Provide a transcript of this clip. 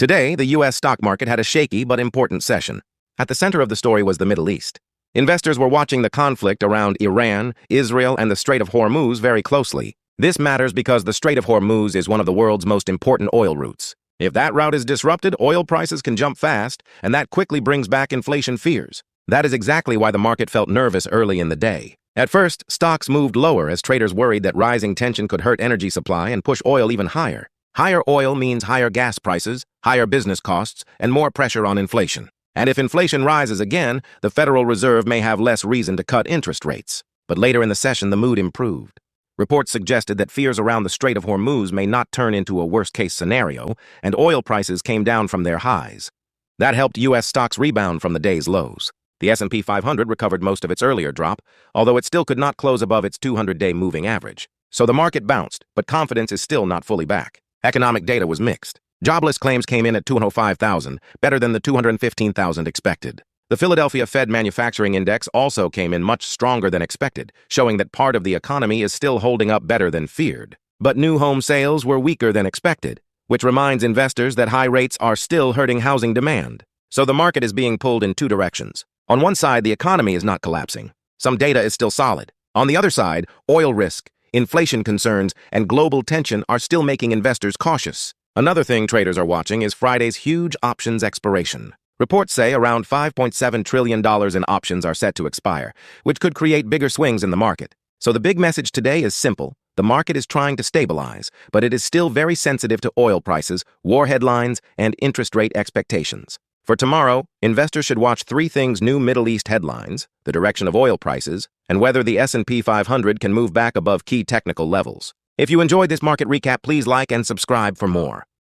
Today, the U.S. stock market had a shaky but important session. At the center of the story was the Middle East. Investors were watching the conflict around Iran, Israel, and the Strait of Hormuz very closely. This matters because the Strait of Hormuz is one of the world's most important oil routes. If that route is disrupted, oil prices can jump fast, and that quickly brings back inflation fears. That is exactly why the market felt nervous early in the day. At first, stocks moved lower as traders worried that rising tension could hurt energy supply and push oil even higher. Higher oil means higher gas prices, higher business costs, and more pressure on inflation. And if inflation rises again, the Federal Reserve may have less reason to cut interest rates. But later in the session, the mood improved. Reports suggested that fears around the Strait of Hormuz may not turn into a worst-case scenario, and oil prices came down from their highs. That helped U.S. stocks rebound from the day's lows. The S&P 500 recovered most of its earlier drop, although it still could not close above its 200-day moving average. So the market bounced, but confidence is still not fully back. Economic data was mixed. Jobless claims came in at 205,000, better than the 215,000 expected. The Philadelphia Fed Manufacturing Index also came in much stronger than expected, showing that part of the economy is still holding up better than feared. But new home sales were weaker than expected, which reminds investors that high rates are still hurting housing demand. So the market is being pulled in two directions. On one side, the economy is not collapsing. Some data is still solid. On the other side, oil risk, inflation concerns, and global tension are still making investors cautious. Another thing traders are watching is Friday's huge options expiration. Reports say around $5.7 trillion in options are set to expire, which could create bigger swings in the market. So the big message today is simple. The market is trying to stabilize, but it is still very sensitive to oil prices, war headlines, and interest rate expectations. For tomorrow, investors should watch three things: new Middle East headlines, the direction of oil prices, and whether the S&P 500 can move back above key technical levels. If you enjoyed this market recap, please like and subscribe for more.